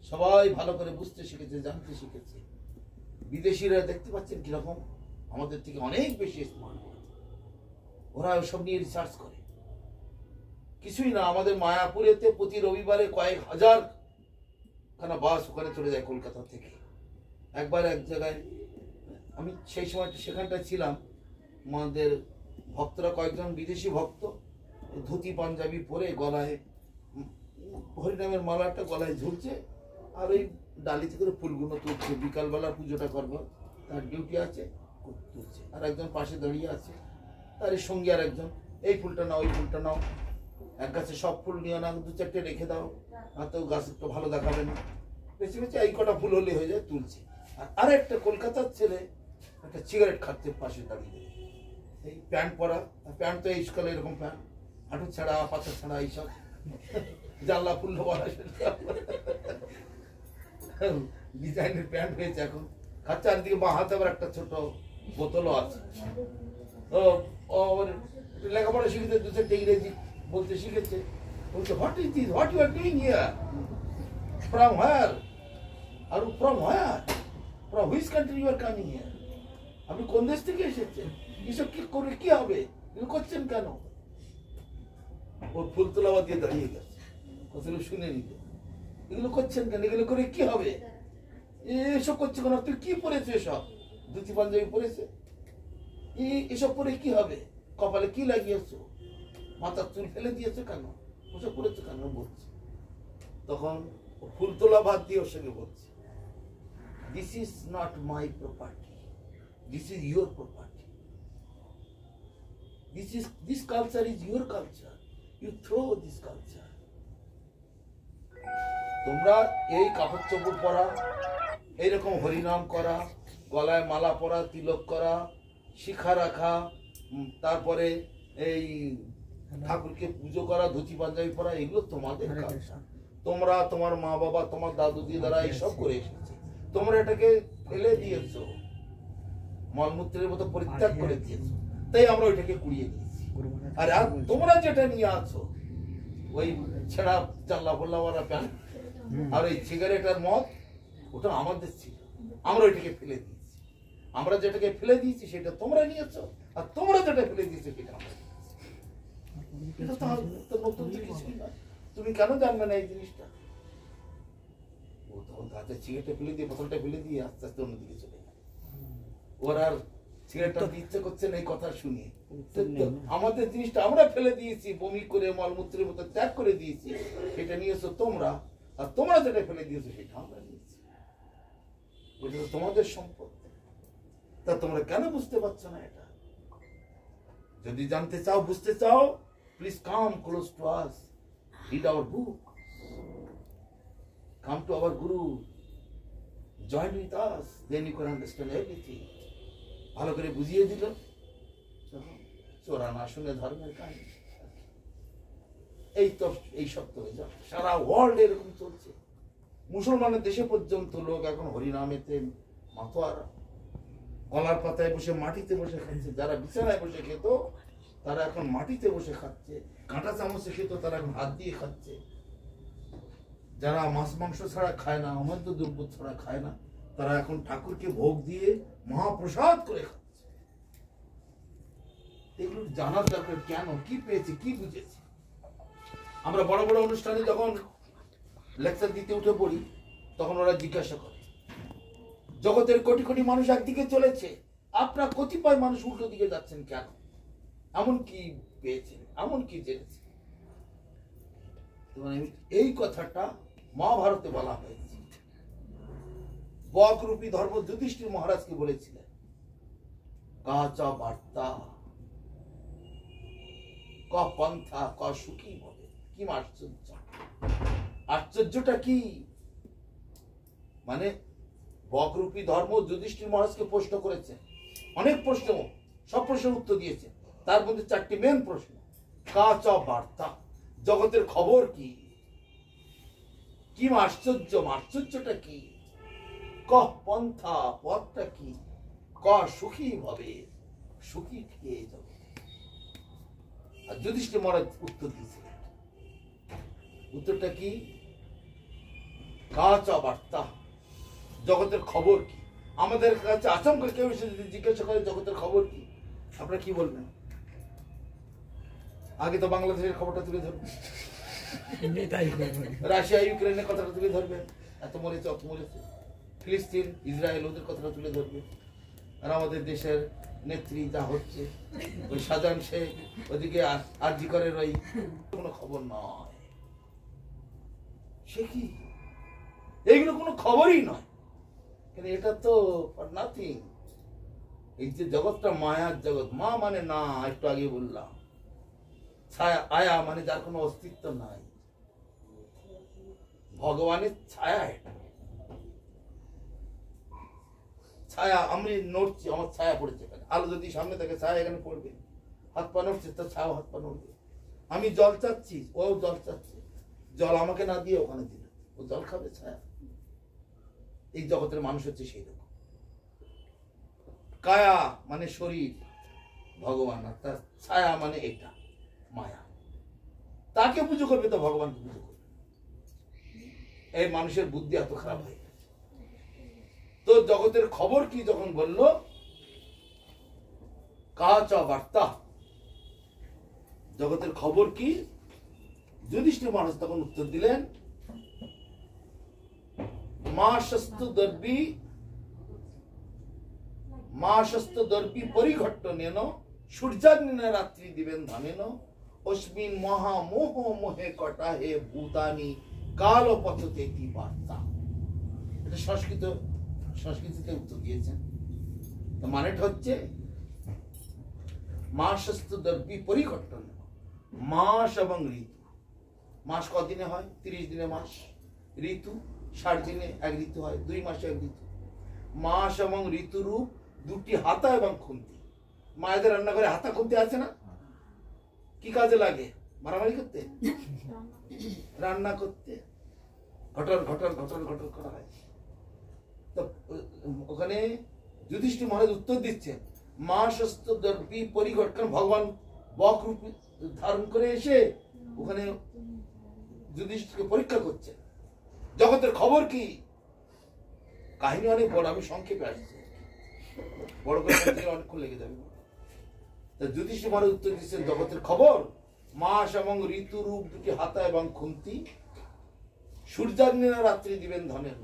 সবাই ভালো করে বুঝতে শিখেছে, জানতে শিখেছে। বিদেশিরা দেখতে পাচ্ছেন কিরকম আমাদের থেকে অনেক বেশি স্মার্ট। ওরা ওসব নিয়ে রিসার্চ করে। কিছুই না, আমাদের মায়াপুরেতে প্রতি রবিবারে কয়েক হাজার খানা বাস ওখানে চলে যায় কলকাতা থেকে। একবার এক জায়গায়, আমি সেই সময় সেখানটায় ছিলাম, আমাদের ভক্তরা কয়েকজন বিদেশি ভক্ত ধুতি পাঞ্জাবি পরে, গলায় হরিনামের মালাটা গলায় ঝুলছে, আর ওই ডালিতে করে ফুলগুলো তুলছে। বিকালবেলা পুজোটা করবো, তার ডিউটি আছে, তুলছে। আর একজন পাশে দাঁড়িয়ে আছে, তার সঙ্গে আর একজন, এই ফুলটা নাও, ওই ফুলটা নাও, এক গাছে সব ফুল নিয়ে না, দু চারটে রেখে দাও, আর তো গাছ একটু ভালো দেখাবে না, বেশি বেশি এই কটা ফুল হলে হয়ে যায়, তুলছে। আর একটা কলকাতার ছেলে একটা সিগারেট খাচ্ছে পাশে দাঁড়িয়ে, এই প্যান্ট পরা, প্যান্ট তো এই স্কুলে এরকম প্যান্ট, হাঁটু ছাড়া, পাথর ছাড়া, এইসব জানলা ফুল্ল বলা ডিজাইনের প্যান্ট হয়েছে এখন, খাচ্ছে। আর দিকে বা হাতে আবার একটা ছোট বোতলও আছে। লেখাপড়া শিখেছে, দু চারটে ইংরেজি বলতে শিখেছে। বলছে, what is this, what you are doing here, from where, are from where, from which country you are coming here, আপনি কোন দেশ থেকে এসেছেন, এসব কি করে কি হবে, এগুলো করছেন কেন? ওর ফুল তোলাবা দিয়ে দাঁড়িয়ে গেছে, কথাগুলো শুনে নিতে, এগুলো করছেন কেন, এগুলো করে কি হবে, এসব করছে কেন, তুই কি পরেছে, এসব ধুতি পাঞ্জাবি পরেছে, এসব পরে কি হবে, কপালে কি লাগিয়েছো, মাথার চুল ফেলে দিয়েছো কেন, ওসব করেছো কেন বলছে। তখন ফুল তোলা বাদ দিয়ে ওর সঙ্গে বলছে, this is not my property, this is your property, this culture is your culture, you throw this culture. তোমরা এই কাপড় চোপড় পরা, এইরকম হরিনাম করা, গলায় মালা পরা, তিলক করা, শিখা রাখা, তারপরে এই ঠাকুরকে পুজো করা, ধুতি পাঞ্জাবি পরা, এগুলো তোমাদের কালচার। তোমরা, তোমার মা বাবা, তোমার দাদু দিদারা এইসব করে এসেছে, তোমরা এটাকে ফেলে দিয়েছো, মলমূত্রের মতো পরিত্যাগ করে দিয়েছো, তাই আমরা ওইটাকে কুড়িয়ে দিয়েছি। আর তোমরা যেটা নিয়ে আছো, ওই ছেঁড়া চাল্লা ফোল্লাওয়ালা প্যান্ট আর ওই সিগারেট আর মদ, ওটা আমাদের ছিল, আমরা ওইটাকে ফেলে দিয়েছি। আমরা যেটাকে ফেলে দিয়েছি সেটা তোমরা নিয়েছো, আর তোমরা যেটা ফেলে দিয়েছো সেটা আমরা নিয়েছি। এটা তো নতুন কিছুই না, তুমি কেন জানবে না এই জিনিসটা? ও তখন তাতে সিগারেটটা ফেলে দিয়ে, বোতলটা ফেলে দিয়ে আস্তে আস্তে অন্যদিকে চলে গেল। ওর আর সিগারেটটা ইচ্ছে করছে না এই কথা শুনে। আমাদের জিনিসটা আমরা ফেলে দিয়েছি, বমি করে মলমূত্রের মতো ত্যাগ করে দিয়েছি, সেটা নিয়েছো তোমরা, আর তোমরা যেটা ফেলে দিয়েছো সেটা আমরা নিয়েছি। এটা তো তোমাদের সম্পদ, তা তোমরা কেন বুঝতে পারছো না এটা? যদি জানতে চাও, বুঝতে চাও, please come close to us, read our book, come to our guru, join with us, then you can understand everything. ভালো করে বুঝিয়ে দিল, চোরা না শুনে ধর্মের কাহিনী। এই তো এই সপ্তাহ সারা ওয়ার্ল্ড এরকম চলছে। মুসলমানের দেশে পর্যন্ত লোক এখন হরিনামেতে মাতোয়ারা, কলার পাতায় বসে মাটিতে বসে খাচ্ছে। যারা বিছানায় বসে খেত তারা এখন মাটিতে বসে খাচ্ছে, কাঁটা চামচে খেত তারা এখন হাত দিয়ে খাচ্ছে। যারা মাছ মাংস ছাড়া খায় না, অমৃত দ্রব্য ছাড়া খায় না, তারা এখন ঠাকুরকে ভোগ দিয়ে মহাপ্রসাদ করে খাচ্ছে। এগুলো জানার দরকার, কেন, কি পেয়েছে, কি বুঝেছে। আমরা বড় বড় অনুষ্ঠানে যখন লেকচার দিতে উঠে পড়ি, তখন ওরা জিজ্ঞাসা করে, জগতের কোটি কোটি মানুষ একদিকে চলেছে, আপনার কতিপয় মানুষ উল্টো দিকে যাচ্ছেন কেন? এমন কি পেয়েছেন, এমন কি জেনেছেন? এই কথাটা মহাভারতে বলা হয়েছে। বকরূপী ধর্ম যুধিষ্ঠির মহারাজকে বলেছিলেন, কাচা বার্তা ক পন্থা ক সুখী হবে। কি আশ্চর্য! আশ্চর্যটা কি? মানে বকরূপী ধর্ম যুধিষ্ঠির মহারাজকে প্রশ্ন করেছে, অনেক প্রশ্ন, সব প্রশ্নের উত্তর দিয়েছে। তার মধ্যে 4টি মেন প্রশ্ন। কাচা বার্তা, জগতের খবর কি? কি আশ্চর্য, আশ্চর্যটা কি? ক পন্থা, পথটা কি? ক সুখী হবে, সুখী খেয়ে যাবে। আর যুধিষ্ঠির মহারাজ উত্তর দিয়েছিলেন, উত্তরটা কি? কাচা বার্তা, জগতের খবর কি? আমাদের কাছে আচমকা কেউ এসে যদি জিজ্ঞাসা করে জগতের খবর কি, আপনারা কি বলবেন? আগে তো বাংলাদেশের খবরটা তুলে ধরবেন, রাশিয়া ইউক্রেনের কথাটা তুলে ধরবেন, এত মরেছে অত মরেছে, ফিলিস্তিন ইসরায়েল ওদের কথাটা তুলে ধরবে। আর আমাদের দেশের নেত্রী যা হচ্ছে, ওই সাজান শেখ, ওদিকে আরজি করের ওই কোনো খবর নয়। সে কি? এইগুলো কোনো খবরই নয়। এটা তো নাথিং। এই যে জগৎটা মায়ার জগৎ, মা মানে না, একটু আগে বললাম, ছায়া, আয়া মানে যার কোনো অস্তিত্ব নাই, ভগবানের ছায়া। এটা ছায়া, আমি নড়ছি, আমার ছায়া পড়েছে এখানে। আলো যদি সামনে থাকে, ছায়া এখানে পড়বে। হাত পা নড়ছে, তার ছায়া হাত পা নড়বে। আমি জল চাচ্ছি, ও জল চাচ্ছে, জল আমাকে না দিয়ে ওখানে দিল, ও জল খাবে, ছায়া। এই জগতের মানুষ হচ্ছে সেই রকম। কায়া মানে শরীর ভগবান, আর তার ছায়া মানে এটা মায়া। তাকে পুজো করবে তো ভগবানকে পুজো করবে। এই মানুষের বুদ্ধি এত খারাপ হয়ে গেছে। তো জগতের খবর কি যখন বলল, কাচা বার্তা, জগতের খবর কি? যুধিষ্ঠির মহারাজ তখন উত্তর দিলেন, মাসস্তু দর্পি পরিঘট্টনেন সূর্যাগ্নিনা রাত্রি দিবেন ধানেন অস্মিন মহা মোহ মোহে কটাহে ভূতানি কাল পথতে কি বার্তা। এটা সংস্কৃতিতে উত্তর দিয়েছেন। তো মানেটা হচ্ছে মাসস্তু দর্পি পরিঘট্টনেন, মাস এবং ঋতু। মাস কদিনে হয়? 30 দিনে মাস। ঋতু 60 দিনে এক ঋতু হয়, 2 মাসে এক ঋতু। মাস এবং ঋতুরূপ দুটি হাতা এবং খুন্তি। মায়েদের রান্নাঘরে হাতা খুন্তি আছে না? কি কাজে লাগে? মারামারি করতে, রান্না করতে, ঘটর ঘটর ঘটর ঘটর করা হয়। তো ওখানে যুধিষ্ঠির মহারাজ উত্তর দিচ্ছেন, মাসস্ত দর্পি পরিঘটন, ভগবান বক রূপ ধারণ করে এসে ওখানে যুধিষ্ঠিরকে পরীক্ষা করছে, জগতের খবর কি? কাহিনী অনেক বড়, আমি সংক্ষেপে আসছি, বড় করে অনেকক্ষণ লেগে যাবে। যুধিষ্ঠির মহারাজ উত্তর দিচ্ছেন, জগতের খবর মাস এবং ঋতু রূপ দুটি হাতা এবং খুন্তি, সূর্যাগ্নিনা রাত্রি দিবেন ধনের,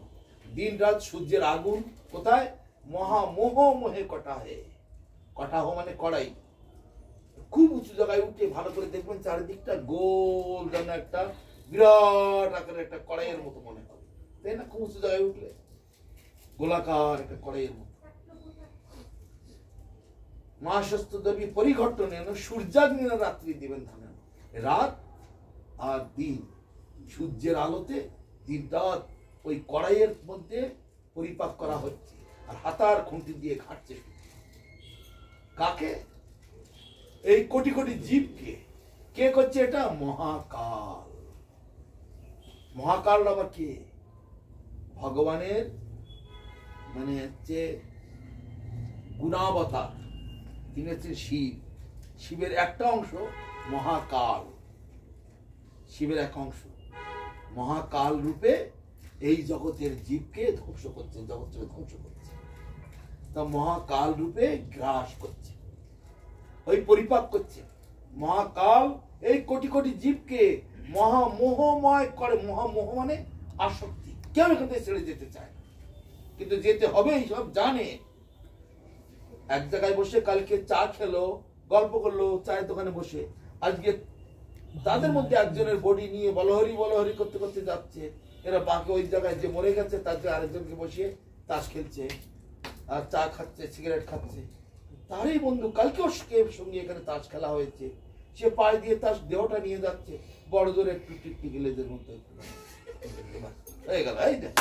দিন রাত সূর্যের আগুন কোথায়? মহা মোহ মোহে কটাহে। কটাহ মানে কড়াই। খুব উঁচু জায়গায় উঠে ভালো করে দেখবেন চারিদিকটা গোল, যেন একটা বিরাট আকারের একটা কড়াইয়ের মতো মনে হবে, তাই না? খুব উঁচু জায়গায় উঠলে গোলাকার একটা কড়াইয়ের মতো। মাসস্ত দেবী পরিঘট্টনেন সূর্যাগ্নিনা রাত্রি দিবেন ধানেন, রাত আর দিন সূর্যের আলোতে দিনটা ওই কড়াইয়ের মধ্যে পরিপাক করা হচ্ছে, আর হাতার খুঁটি দিয়ে ঘাটছে। কাকে? এই কোটি কোটি জীবকে। কে করছে এটা? মহাকাল। মহাকাল আবার কে? ভগবানের মানে হচ্ছে গুণাবতার, তিনি হচ্ছেন শিব। শিবের একটা অংশ মহাকাল, শিবের এক অংশ মহাকাল রূপে এই জগতের জীবকে ধ্বংস করছে, জগৎকে ধ্বংস করছে। তা মহাকাল রূপে গ্রাস করছে। ওই পরিপাক করছে। মহাকাল এই কোটি কোটি জীবকে মহামোহময় করে। মহামোহ মানে আসক্তি, কেউ এখান থেকে ছেড়ে যেতে চায় না, কিন্তু যেতে হবে এইসব জানে। এক জায়গায় বসে কালকে চা খেলো, গল্প করলো চায়ের দোকানে বসে। আজকে তাদের মধ্যে একজনের বডি নিয়ে বলহরি বলহরি করতে করতে যাচ্ছে, এরা বাকি ওই জায়গায় যে মরে গেছে তার জায়গায় আরেকজনকে বসিয়ে তাস খেলছে আর চা খাচ্ছে, সিগারেট খাচ্ছে। তারই বন্ধু কালকেও সঙ্গে এখানে তাস খেলা হয়েছে, সে পায়ে দিয়ে তাস দেহটা নিয়ে যাচ্ছে, বড় জোরে একটু টিকটিকি লেজের মধ্যে হয়ে গেল। এই দেখ,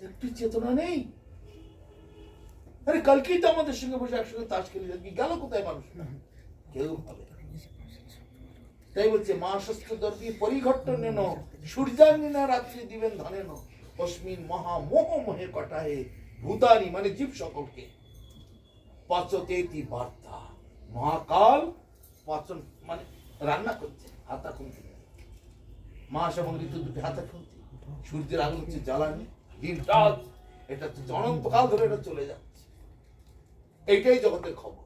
একটু চেতনা নেই। আরে কালকেই তো আমাদের সঙ্গে বসে একসঙ্গে তাস খেলে যাচ্ছি, গেল কোথায় মানুষ? কেউ ভাবে। তাই বলছে মা শস্ত্র দর্বী পরিঘট্ট নেন, সূর্যাঙ্গিনা রাত্রি দিবেন ধনেন, অস্মিন মহামোহ মোহে কটাহে ভূতানি মানে জীব সকলকে পাচতেতি বার্তা। মহাকাল পাচন মানে রান্না করছে, হাতা খুলতে। মাস এবং ঋতু দুটি হাতা খুলতে। সূর্যের আগুন হচ্ছে জ্বালানি, দিন রাত এটা হচ্ছে অনন্তকাল ধরে এটা চলে যাচ্ছে। এইটাই জগতের খবর।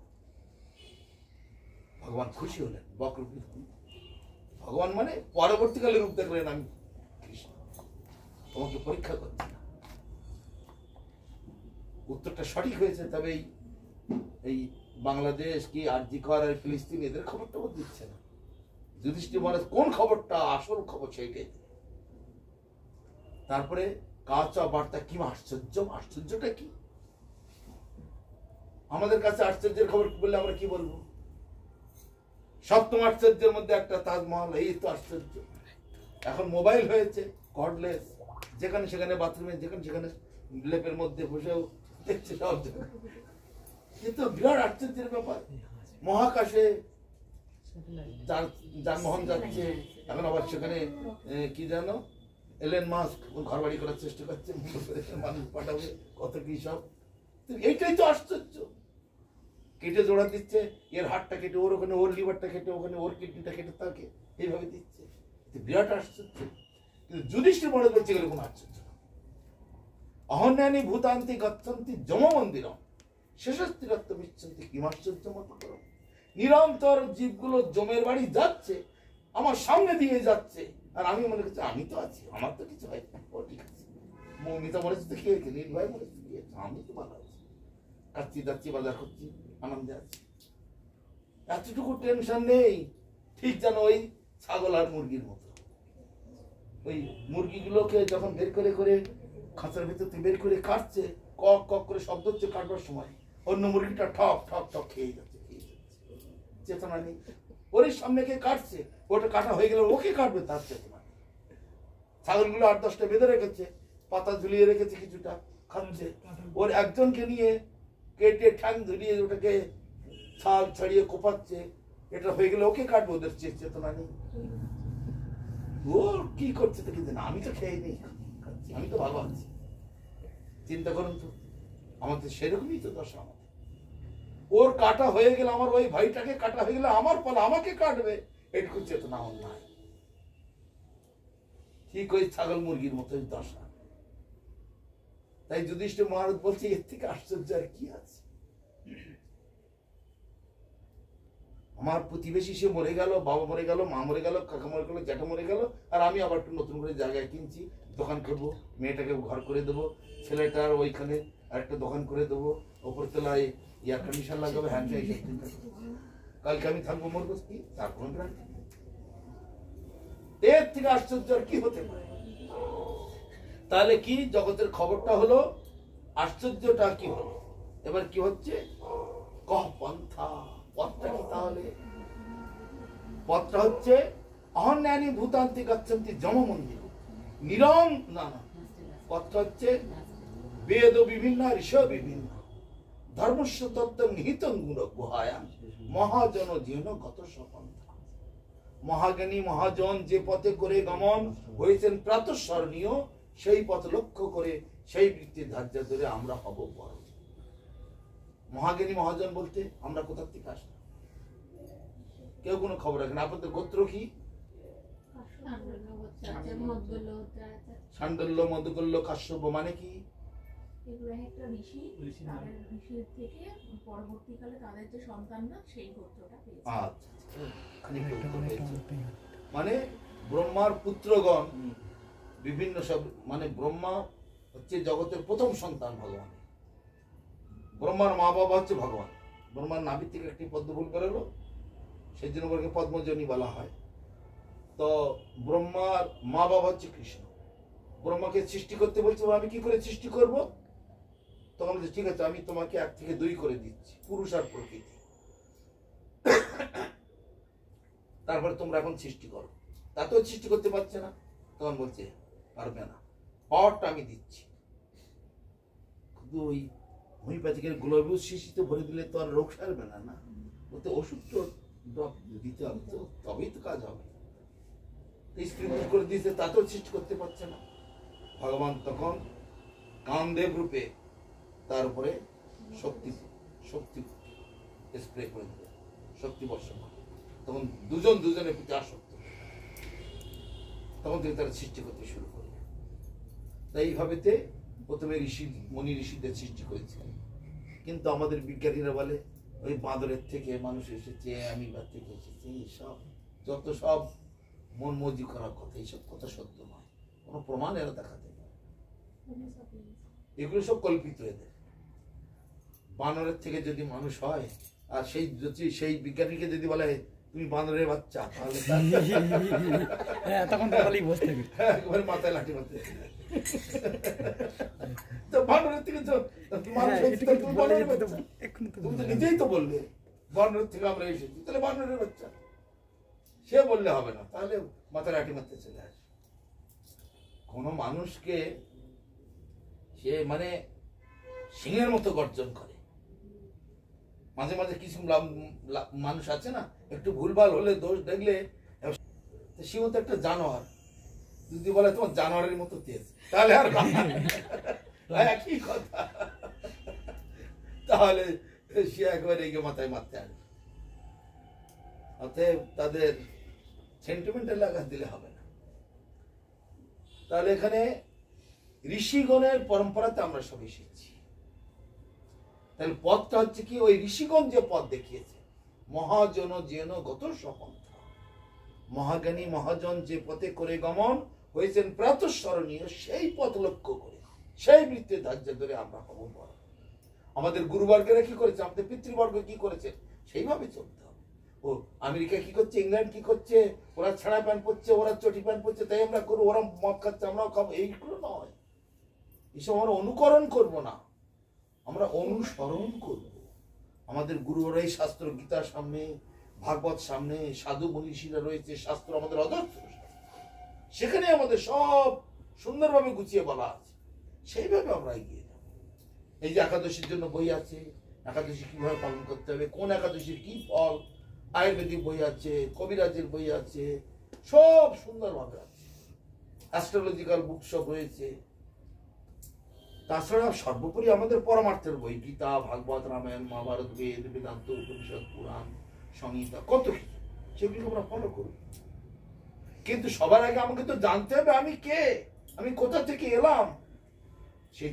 ভগবান খুশি হলেন। ভগবান মানে পরবর্তীকালে রূপ দেখলেন, আমি কৃষ্ণ তোমাকে পরীক্ষা করছি না। উত্তরটা সঠিক হয়েছে, তবে এই বাংলাদেশ কি আরজিকর আর ফিলিস্তিন এদের খবরটা দিচ্ছে না। যুধিষ্ঠির মহারাজ কোন খবরটা আসল খবর সেইটাই। তারপরে কাঁচা বার্তা কি আশ্চর্য, আশ্চর্যটা কি? আমাদের কাছে আশ্চর্যের খবর বললে আমরা কি বলবো? সপ্তম আশ্চর্যের মধ্যে একটা তাজমহল, এই তো আশ্চর্য। এখন মোবাইল হয়েছে কর্ডলেস, যেখানে সেখানে বাথরুমে যেখানে সেখানে লেপের মধ্যে বসেও দেখছে সব জায়গায়। কিন্তু বিরাট আশ্চর্যের ব্যাপার। মহাকাশে যানবাহন যাচ্ছে, এখন আবার সেখানে কি জানো এলেন মাস্ক ঘর বাড়ি করার চেষ্টা করছে, মানুষ পাঠাবে কত কি সব। এইটাই তো আশ্চর্য। কেটে জোড়া দিচ্ছে, এর হাতটা কেটে ওর ওখানে, ওর লিভারটা কেটে ওখানে, ওর কিডনিটা কেটে তাকে এইভাবে দিচ্ছে। বিরাট আশ্চর্য। কিন্তু যুধিষ্ঠির মহারাজ বলছে এগুলো কোনো আশ্চর্য না। অহন্যানি ভূতান্তি গচ্ছন্তি যম মন্দিরম শেষস্থিরত্ব বিচ্ছন্তি কিমাশ্চর্য মতো করো। নিরন্তর জীবগুলো জমের বাড়ি যাচ্ছে, আমার সামনে দিয়ে যাচ্ছে, আর আমি মনে করছি আমি তো আছি, আমার তো কিছু হয় না। ও ঠিক আছে, মৌমিতা মরেছে তো খেয়েছে, নির্ভয় মরেছে খেয়েছে, আমি তো ভালো আছি, কাচ্ছি যাচ্ছি, বাজার করছি, আনন্দে আছি, এতটুকু টেনশন নেই। ঠিক যেন ওই ছাগল আর মুরগির মতো। ওই মুরগিগুলোকে যখন বের করে করে খাঁচার ভিতর থেকে বের করে কাটছে, কক কক করে শব্দ হচ্ছে কাটবার সময়, অন্য মুরগিটা ঠক ঠক ঠক খেয়ে যাচ্ছে, চেতনা নেই। ওর সামনে কে কাটছে, ওটা কাটা হয়ে গেলে ওকে কাটবে, তার চেতনা নেই। ছাগলগুলো 8-10টা বেঁধে রেখেছে, পাতা ঝুলিয়ে রেখেছে, কিছুটা খাচ্ছে। ওর একজনকে নিয়ে কেটে ঠ্যাং ঝুলিয়ে ওটাকে ছাল ছাড়িয়ে কোপাচ্ছে, এটা হয়ে গেলে ওকে কাটবে, ওদের চেতনা নেই। ও কি করছে তো কিন্তু না, আমি তো খেয়ে নেই, আমি তো ভালো আছি। চিন্তা করুন তো, আমাদের সেরকমই তো দশা। আমাদের ওর কাটা হয়ে গেলে, আমার ওই ভাইটাকে কাটা হয়ে গেলে আমার পালা, আমাকে কাটবে, এটুকু চেতনা আমার নাই। ঠিক ওই ছাগল মুরগির মতোই দশা। তাই যুধিষ্ঠির মহারাজ বলছে এর থেকে আশ্চর্য আর কি আছে? আমার প্রতিবেশী সে মরে গেল, বাবা মরে গেল, মা মরে গেল, কাকা মরে গেল, জ্যাঠা মরে গেল, আর আমি আবার একটু নতুন করে জায়গায় কিনছি, দোকান করবো, মেয়েটাকে ঘর করে দেবো, ছেলেটার ওইখানে একটা দোকান করে দেবো, ওপর তলায় এয়ার কন্ডিশন লাগাবে, হ্যান্ড কালকে আমি থাকবো, মরবো কি, তার কোনো গ্যারান্টি নেই। এর থেকে আশ্চর্য আর কি হতে পারে? তাহলে কি জগতের খবরটা হলো, আশ্চর্যটা কি হলো? এবার কি হচ্ছে? কহ পন্থা, পথটা কি তাহলে? পথটা হচ্ছে অহন্যানি ভূতান্তি গচ্ছন্তি যম মন্দির না না, পথটা হচ্ছে বেদ বিভিন্ন ঋষ বিভিন্ন ধর্মস্ব তত্ত্ব নিহিত গুহায়া মহাজন জীর্ণ গত সপন্থা। মহাজ্ঞানী মহাজন যে পথে করে গমন হয়েছেন প্রাতঃস্মরণীয়, সেই পথ লক্ষ্য করে সেই বৃত্তির ধার্য ধরে আমরা হব বড়। মহাজ্ঞানী মহাজন বলতে আমরা কোথা থেকে আসলাম? কেউ কোনো খবর রাখেন। আপনাদের গোত্র কি? শাণ্ডল্য, মধুকল্য, কাশ্যপ। মানে কি? এগুলো একটা ঋষি, তাদের ঋষির থেকে পরবর্তীকালে তাদের যে সন্তানরা সেই গোত্রটা পেয়েছে। মানে ব্রহ্মার পুত্রগণ বিভিন্ন সব, মানে ব্রহ্মা হচ্ছে জগতের প্রথম সন্তান ভগবান, ব্রহ্মার মা বাবা হচ্ছে ভগবান। ব্রহ্মার নাভি থেকে একটি পদ্ম ফুল বেরোলো, সেই জন্য ওকে পদ্মজনী বলা হয়। তো ব্রহ্মার মা বাবা হচ্ছে কৃষ্ণ। ব্রহ্মাকে সৃষ্টি করতে বলছে, আমি কি করে সৃষ্টি করব? তখন বলছে ঠিক আছে, আমি তোমাকে 1 থেকে 2 করে দিচ্ছি, পুরুষ আর প্রকৃতি। তারপরে তোমরা এখন সৃষ্টি করো। তাতেও সৃষ্টি করতে পারছে না। তখন বলছে পারবে না, পাওয়ারটা আমি দিচ্ছি। কিন্তু ওই হোমিওপ্যাথিকের গ্লোবিউস শিশিতে ভরে দিলে তো আর রোগ সারবে না, না ওতে ওষুধ তো ড্রপ দিতে হবে, তো তবেই তো কাজ হবে। স্ত্রী করে দিয়েছে, তাতেও সৃষ্টি করতে পারছে না। ভগবান তখন কামদেব রূপে তার উপরে শক্তি স্প্রে করে দিল, শক্তি বর্ষণ করে। তখন দুজনের প্রতি আসক্ত, তখন থেকে তারা সৃষ্টি করতে শুরু করল। তাই এইভাবেতে প্রথমে মনি ঋষিদের সৃষ্টি করেছিলেন। কিন্তু আমাদের বিজ্ঞানীরা বলে ওই বাঁদরের থেকে মানুষ এসেছে, অ্যামিবার থেকে এসেছে, এইসব যত সব মন মজি করার কথা, এইসব কথা সত্য নয়, কোনো প্রমাণ এরা দেখাতে পারে। এগুলো সব কল্পিত এদের। বানরের থেকে যদি মানুষ হয়, আর সেই বিজ্ঞানীকে যদি বলে তুমি বানরের বাচ্চা, তাহলে তখন একবার মাথায় লাঠি মারতে। তো বানরের থেকে তো তুমি তো নিজেই তো বললে বানরের থেকে আমরা এসেছি, তাহলে বানরের বাচ্চা। সে বললে হবে না, তাহলে মাথায় লাঠি মারতে চলে আসে। কোন মানুষকে সে মানে সিংহের মতো গর্জন করে। মাঝে মাঝে কিছু মানুষ আছে না, একটু ভুলভাল হলে, দোষ দেখলে, সিংহ তো একটা জানোয়ার, যদি বলে তোমার জানোয়ারের মতো তেজ, তাহলে আর একই কথা, তাহলে সে একবারে এগিয়ে মাথায় মারতে আসবে। অতএব তাদের সেন্টিমেন্টাল লাগা দিলে হবে না। তাহলে এখানে ঋষিগণের পরম্পরাতে আমরা সব এসেছি। তাহলে পথটা হচ্ছে কি, ওই ঋষিগণ যে পথ দেখিয়েছে, মহাজন যেন গত সপন্থা, মহাজ্ঞানী মহাজন যে পথে করে গমন হয়েছেন প্রাতঃস্মরণীয়, সেই পথ লক্ষ্য করে, সেই বৃত্তে ধার্য ধরে আমরা হব বড়। আমাদের গুরুবর্গেরা কি করেছে, আমাদের পিতৃবর্গ কি করেছে, সেইভাবে চলতে হবে। ও আমেরিকা কি করছে, ইংল্যান্ড কি করছে, ওরা ছাড়া প্যান্ট পরছে, ওরা চটি প্যান্ট পরছে, তাই আমরা করবো, ওরা মদ খাচ্ছে আমরাও খাবো, এইগুলো নয়। এসব আমরা অনুকরণ করব না, আমরা অনুসরণ করব। আমাদের গুরুরাই শাস্ত্র, গীতার সামনে, ভাগবত সামনে, সাধু মনীষীরা রয়েছে, শাস্ত্র আমাদের অদর্শ, সেখানে আমাদের সব সুন্দরভাবে গুছিয়ে বলা আছে, সেইভাবে আমরা এগিয়ে যাব। এই যে একাদশীর জন্য বই আছে, একাদশী কিভাবে পালন করতে হবে, কোন একাদশীর কি ফল, আয়ুর্বেদিক বই আছে, কবিরাজের বই আছে, সব সুন্দরভাবে আছে, অ্যাস্ট্রোলজিক্যাল বুক সব রয়েছে। তাছাড়া সর্বোপরি আমাদের পরমার্থের বই, গীতা, ভাগবত, রামায়ণ, মহাভারত, বেদ, বেদান্ত, উপনিষদ, পুরাণ, সংহিতা, কত কিছু, সেগুলো আমরা ফলো করব। কিন্তু সবার আগে আমাকে তো জানতে হবে আমি কে, আমি কোথা থেকে এলাম, সেই